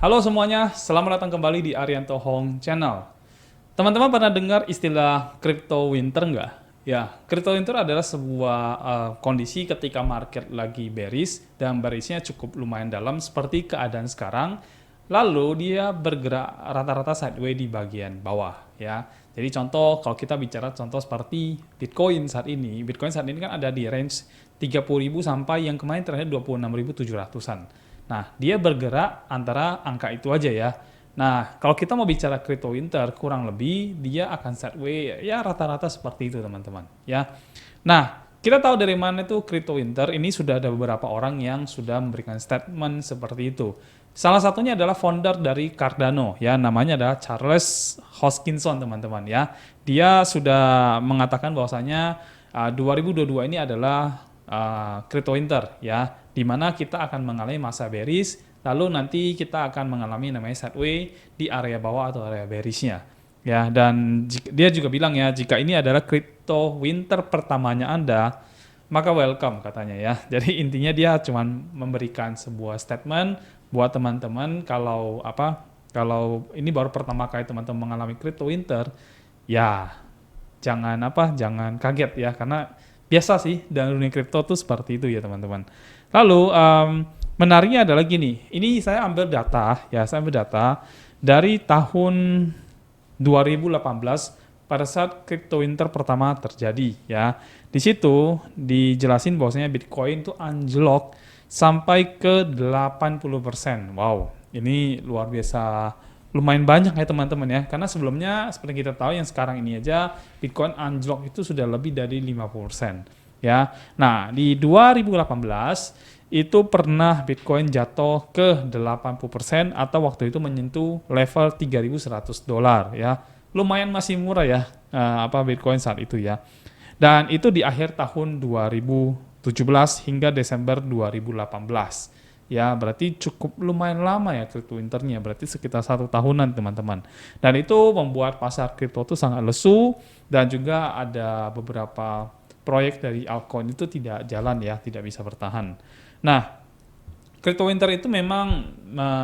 Halo semuanya, selamat datang kembali di Arianto Hong Channel. Teman-teman pernah dengar istilah crypto winter nggak? Ya, crypto winter adalah sebuah kondisi ketika market lagi bearish dan bearishnya cukup lumayan dalam seperti keadaan sekarang. Lalu dia bergerak rata-rata sideways di bagian bawah ya. Jadi contoh kalau kita bicara contoh seperti Bitcoin saat ini. Bitcoin saat ini kan ada di range 30.000 sampai yang kemarin terakhir 26.700-an. Nah, dia bergerak antara angka itu aja ya. Nah, kalau kita mau bicara crypto winter, kurang lebih dia akan sideways ya rata-rata seperti itu teman-teman ya. Nah, kita tahu dari mana itu crypto winter, ini sudah ada beberapa orang yang sudah memberikan statement seperti itu. Salah satunya adalah founder dari Cardano ya, namanya adalah Charles Hoskinson teman-teman ya. Dia sudah mengatakan bahwasanya 2022 ini adalah crypto winter ya, di mana kita akan mengalami masa bearish, lalu nanti kita akan mengalami namanya sideways di area bawah atau area bearishnya. Ya, dan dia juga bilang ya, jika ini adalah crypto winter pertamanya Anda, maka welcome katanya ya. Jadi intinya dia cuma memberikan sebuah statement buat teman-teman kalau ini baru pertama kali teman-teman mengalami crypto winter, ya jangan kaget ya, karena biasa sih dalam dunia kripto tuh seperti itu ya teman-teman. Lalu menariknya adalah gini, ini saya ambil data dari tahun 2018 pada saat crypto winter pertama terjadi ya. Di situ dijelasin bahwasanya Bitcoin itu anjlok sampai ke 80%. Wow, ini luar biasa, lumayan banyak ya teman-teman ya. Karena sebelumnya seperti kita tahu yang sekarang ini aja Bitcoin anjlok itu sudah lebih dari 50% ya. Nah, di 2018 itu pernah Bitcoin jatuh ke 80% atau waktu itu menyentuh level $3.100 ya. Lumayan masih murah ya Bitcoin saat itu ya. Dan itu di akhir tahun 2017 hingga Desember 2018. Ya, berarti cukup lumayan lama ya crypto winternya, berarti sekitar 1 tahunan teman-teman. Dan itu membuat pasar kripto itu sangat lesu dan juga ada beberapa proyek dari altcoin itu tidak jalan ya, tidak bisa bertahan. Nah, crypto winter itu memang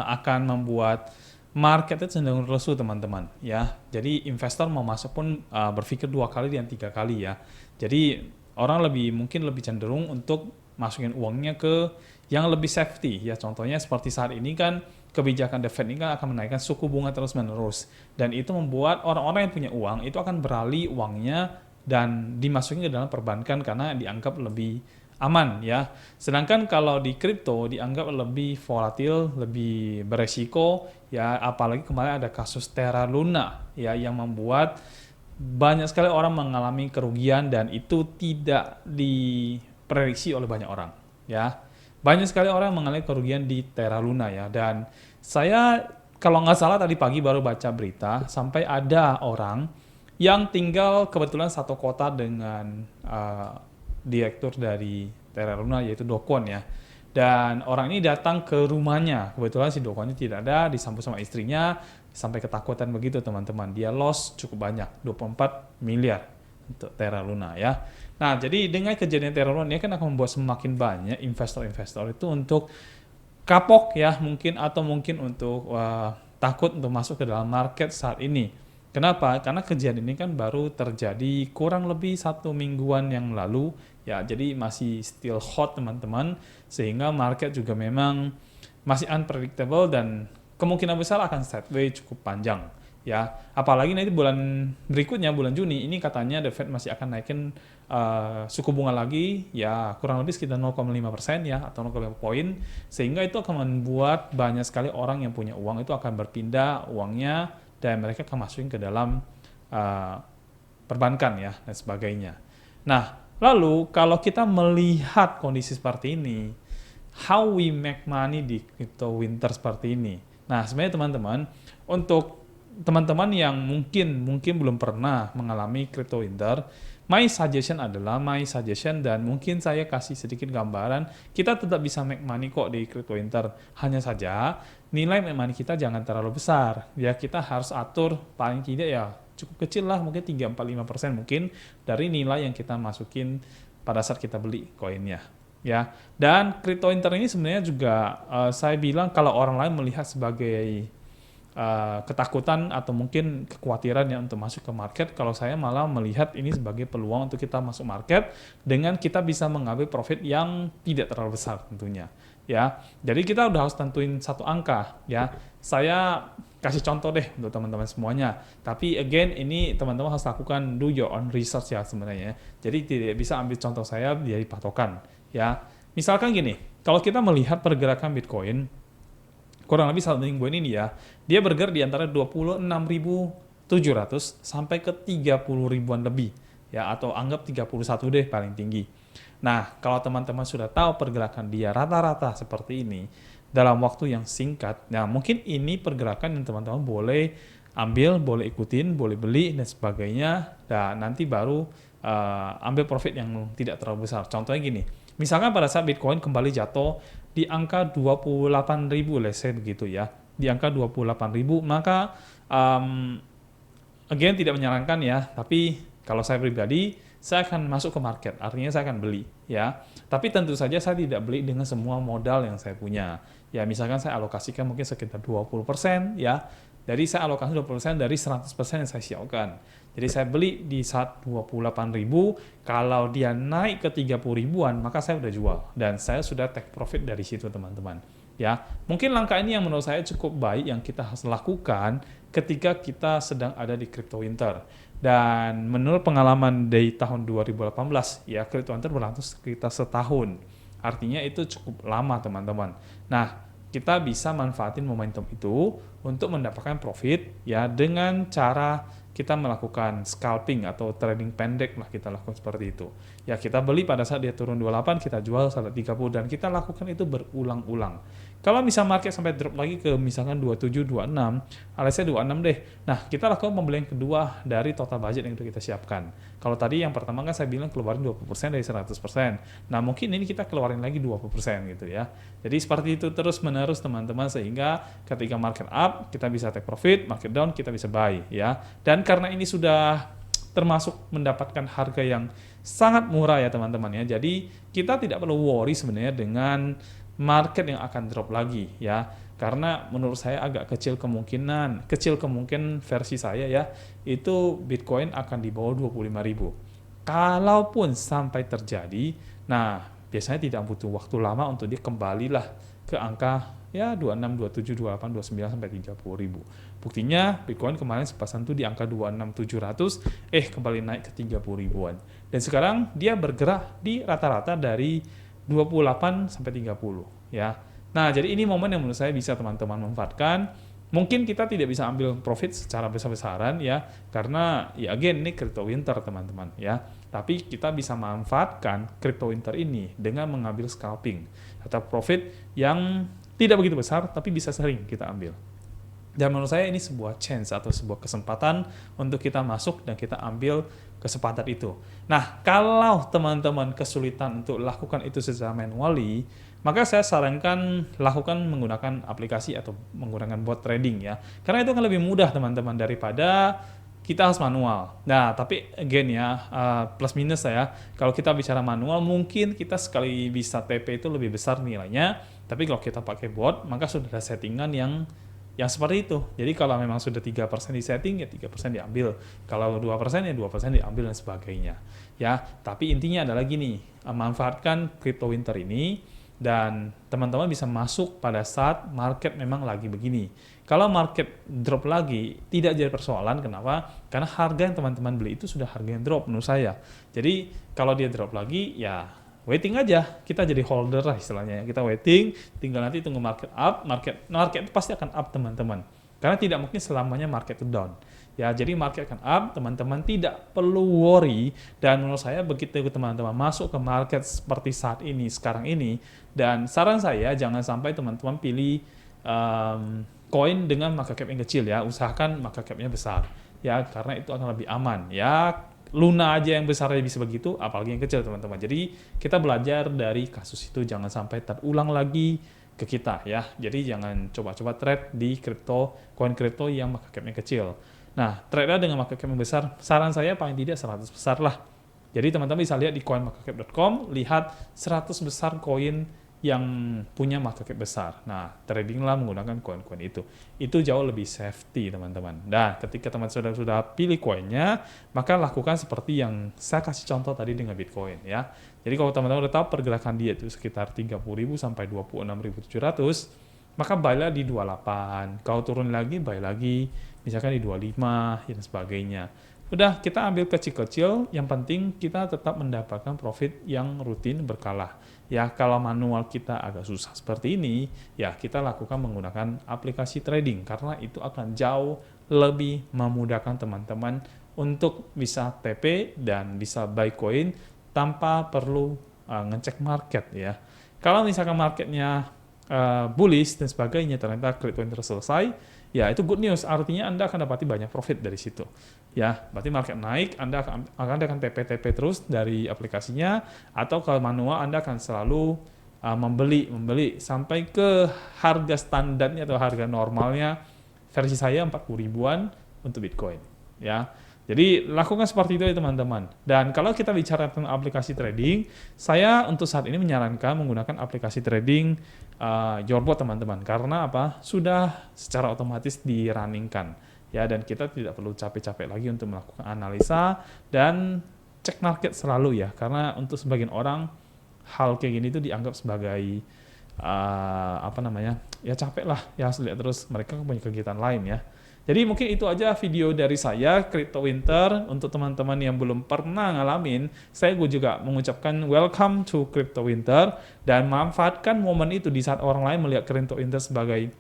akan membuat market itu cenderung lesu teman-teman ya. Jadi investor mau masuk pun berpikir 2 kali dan 3 kali ya. Jadi orang mungkin lebih cenderung untuk masukin uangnya ke yang lebih safety ya. Contohnya seperti saat ini kan kebijakan The Fed ini kan akan menaikkan suku bunga terus-menerus, dan itu membuat orang-orang yang punya uang itu akan beralih uangnya dan dimasukin ke dalam perbankan karena dianggap lebih aman ya. Sedangkan kalau di kripto dianggap lebih volatil, lebih beresiko ya, apalagi kemarin ada kasus Terra Luna ya yang membuat banyak sekali orang mengalami kerugian dan itu tidak diprediksi oleh banyak orang ya. Banyak sekali orang mengalami kerugian di Terra Luna ya, dan saya kalau nggak salah tadi pagi baru baca berita sampai ada orang yang tinggal kebetulan satu kota dengan direktur dari Terra Luna yaitu Do Kwon ya. Dan orang ini datang ke rumahnya, kebetulan si Do Kwon tidak ada, disambut sama istrinya, sampai ketakutan begitu teman-teman. Dia loss cukup banyak, 24 miliar untuk Terra Luna ya. Nah, jadi dengan kejadian Terra Luna ini kan akan membuat semakin banyak investor-investor itu untuk kapok ya mungkin, atau mungkin untuk takut untuk masuk ke dalam market saat ini. Kenapa? Karena kejadian ini kan baru terjadi kurang lebih 1 mingguan yang lalu ya, jadi masih still hot teman-teman, sehingga market juga memang masih unpredictable dan kemungkinan besar akan sideways cukup panjang ya. Apalagi nanti bulan berikutnya, bulan Juni ini katanya The Fed masih akan naikin suku bunga lagi ya, kurang lebih sekitar 0,5% ya, atau 0,5 poin, sehingga itu akan membuat banyak sekali orang yang punya uang itu akan berpindah uangnya dan mereka akan masukin ke dalam perbankan ya dan sebagainya. Nah, lalu kalau kita melihat kondisi seperti ini, how we make money di crypto winter seperti ini. Nah, sebenarnya teman-teman, untuk teman-teman yang mungkin belum pernah mengalami crypto winter, my suggestion dan mungkin saya kasih sedikit gambaran, kita tetap bisa make money kok di crypto winter. Hanya saja nilai make money kita jangan terlalu besar. Ya, kita harus atur paling tidak ya cukup kecil lah, mungkin 3-4-5% mungkin dari nilai yang kita masukin pada saat kita beli koinnya. ya. Dan crypto winter ini sebenarnya juga saya bilang kalau orang lain melihat sebagai ketakutan atau mungkin kekhawatiran ya untuk masuk ke market, kalau saya malah melihat ini sebagai peluang untuk kita masuk market dengan kita bisa mengambil profit yang tidak terlalu besar tentunya ya. Jadi kita udah harus tentuin satu angka ya. Saya kasih contoh deh untuk teman-teman semuanya, tapi again ini teman-teman harus lakukan do your own research ya sebenarnya. Jadi tidak bisa ambil contoh saya dari patokan ya. Misalkan gini, kalau kita melihat pergerakan Bitcoin kurang lebih 1 minggu ini ya, dia bergerak di antara 26.700 sampai ke 30 ribuan lebih ya, atau anggap 31 deh paling tinggi. Nah, kalau teman-teman sudah tahu pergerakan dia rata-rata seperti ini dalam waktu yang singkat, nah mungkin ini pergerakan yang teman-teman boleh ambil, boleh ikutin, boleh beli dan sebagainya, dan nanti baru ambil profit yang tidak terlalu besar. Contohnya gini, misalkan pada saat Bitcoin kembali jatuh di angka 28.000, let's say begitu ya, di angka 28.000, maka again tidak menyarankan ya, tapi kalau saya pribadi, saya akan masuk ke market, artinya saya akan beli ya. Tapi tentu saja saya tidak beli dengan semua modal yang saya punya. Ya misalkan saya alokasikan mungkin sekitar 20% ya. Jadi saya alokasi 20% dari 100% yang saya siapkan. Jadi saya beli di saat 28.000, kalau dia naik ke 30 ribuan, maka saya udah jual dan saya sudah take profit dari situ teman-teman. Ya, mungkin langkah ini yang menurut saya cukup baik yang kita harus lakukan ketika kita sedang ada di crypto winter. Dan menurut pengalaman dari tahun 2018, ya crypto winter berlangsung sekitar setahun. Artinya itu cukup lama teman-teman. Nah, kita bisa manfaatin momentum itu untuk mendapatkan profit ya dengan cara kita melakukan scalping atau trading pendek lah, kita lakukan seperti itu. Ya kita beli pada saat dia turun 28, kita jual saat 30 dan kita lakukan itu berulang-ulang. Kalau misal market sampai drop lagi ke misalkan 27, 26, aliasnya 26 deh. Nah, kita lakukan pembelian kedua dari total budget yang kita siapkan. Kalau tadi yang pertama kan saya bilang keluarin 20% dari 100%. Nah, mungkin ini kita keluarin lagi 20% gitu ya. Jadi seperti itu terus-menerus teman-teman, sehingga ketika market up, kita bisa take profit, market down, kita bisa buy ya. Dan karena ini sudah termasuk mendapatkan harga yang sangat murah ya teman-teman ya. Jadi kita tidak perlu worry sebenarnya dengan market yang akan drop lagi ya, karena menurut saya agak kecil kemungkinan versi saya ya, itu Bitcoin akan di bawah 25.000. Kalaupun sampai terjadi, nah biasanya tidak butuh waktu lama untuk dia kembalilah ke angka ya 26, 27, 28, 29 sampai 30.000. Buktinya Bitcoin kemarin sepasan tuh di angka 26.700, kembali naik ke 30 ribuan. Dan sekarang dia bergerak di rata-rata dari 28 sampai 30 ya. Nah, jadi ini momen yang menurut saya bisa teman-teman manfaatkan. Mungkin kita tidak bisa ambil profit secara besar-besaran ya, karena ya again ini crypto winter teman-teman ya. Tapi kita bisa manfaatkan crypto winter ini dengan mengambil scalping atau profit yang tidak begitu besar tapi bisa sering kita ambil. Dan menurut saya ini sebuah chance atau sebuah kesempatan untuk kita masuk dan kita ambil kesempatan itu. Nah, kalau teman-teman kesulitan untuk lakukan itu secara manually, maka saya sarankan lakukan menggunakan aplikasi atau menggunakan bot trading ya. Karena itu akan lebih mudah teman-teman daripada kita harus manual. Nah, tapi again ya, plus minus ya. Kalau kita bicara manual, mungkin kita sekali bisa TP itu lebih besar nilainya. Tapi kalau kita pakai bot, maka sudah ada settingan yang seperti itu. Jadi kalau memang sudah 3% di setting, ya 3% diambil. Kalau 2% ya 2% diambil dan sebagainya. Ya, tapi intinya adalah gini, manfaatkan crypto winter ini dan teman-teman bisa masuk pada saat market memang lagi begini. Kalau market drop lagi, tidak jadi persoalan. Kenapa? Karena harga yang teman-teman beli itu sudah harga yang drop menurut saya. Jadi kalau dia drop lagi, ya waiting aja, kita jadi holder lah istilahnya. Kita waiting, tinggal nanti tunggu market up, market itu pasti akan up teman-teman. Karena tidak mungkin selamanya market itu down. Ya, jadi market akan up, teman-teman tidak perlu worry. Dan menurut saya begitu teman-teman masuk ke market seperti saat ini, sekarang ini, dan saran saya jangan sampai teman-teman pilih koin dengan market cap yang kecil ya, usahakan market cap-nya besar. Ya, karena itu akan lebih aman. Ya, Luna aja yang besarnya bisa begitu, apalagi yang kecil teman-teman. Jadi kita belajar dari kasus itu, jangan sampai terulang lagi ke kita ya. Jadi jangan coba-coba trade di koin kripto yang market cap-nya kecil. Nah, trade dengan market cap yang besar, saran saya paling tidak 100 besar lah. Jadi teman-teman bisa lihat di coinmarketcap.com, lihat 100 besar koin yang punya market cap besar. Nah, tradinglah menggunakan koin-koin itu. Itu jauh lebih safety, teman-teman. Dan ketika teman-teman sudah pilih koinnya, maka lakukan seperti yang saya kasih contoh tadi dengan Bitcoin, ya. Jadi kalau teman-teman udah tahu pergerakan dia itu sekitar 30.000 sampai 26.700, maka buy-lah di 28. Kalau turun lagi, buy lagi, misalkan di 25, dan sebagainya. Udah, kita ambil kecil-kecil, yang penting kita tetap mendapatkan profit yang rutin berkala. Ya, kalau manual kita agak susah seperti ini, ya kita lakukan menggunakan aplikasi trading, karena itu akan jauh lebih memudahkan teman-teman untuk bisa TP dan bisa buy koin tanpa perlu ngecek market, ya. Kalau misalkan marketnya bullish dan sebagainya, ternyata crypto winter selesai, ya itu good news, artinya Anda akan dapati banyak profit dari situ. Ya, berarti market naik, Anda akan TP-TP terus dari aplikasinya, atau kalau manual Anda akan selalu membeli sampai ke harga standarnya atau harga normalnya, versi saya 40 ribuan untuk Bitcoin, ya. Jadi lakukan seperti itu ya teman-teman. Dan kalau kita bicara tentang aplikasi trading, saya untuk saat ini menyarankan menggunakan aplikasi trading Yorbot teman-teman. Karena apa? Sudah secara otomatis di-runningkan. Ya, dan kita tidak perlu capek-capek lagi untuk melakukan analisa dan cek market selalu ya. Karena untuk sebagian orang hal kayak gini itu dianggap sebagai ya capek lah ya, lihat terus mereka punya kegiatan lain ya. Jadi mungkin itu aja video dari saya, Crypto Winter. Untuk teman-teman yang belum pernah ngalamin, saya juga mengucapkan welcome to Crypto Winter, dan manfaatkan momen itu di saat orang lain melihat Crypto Winter sebagai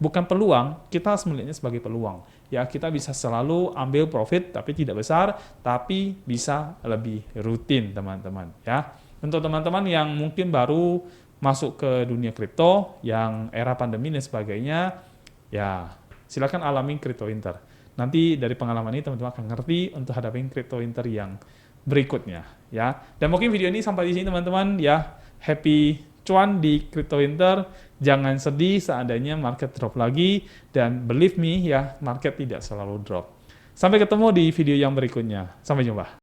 bukan peluang, kita harus melihatnya sebagai peluang. Ya, kita bisa selalu ambil profit, tapi tidak besar, tapi bisa lebih rutin teman-teman. Ya, untuk teman-teman yang mungkin baru masuk ke dunia kripto, yang era pandemi dan sebagainya, ya silakan alami Crypto Winter. Nanti dari pengalaman ini teman-teman akan ngerti untuk hadapin Crypto Winter yang berikutnya, ya. Dan mungkin video ini sampai di sini teman-teman, ya. Happy cuan di Crypto Winter. Jangan sedih seandainya market drop lagi, dan believe me ya, market tidak selalu drop. Sampai ketemu di video yang berikutnya. Sampai jumpa.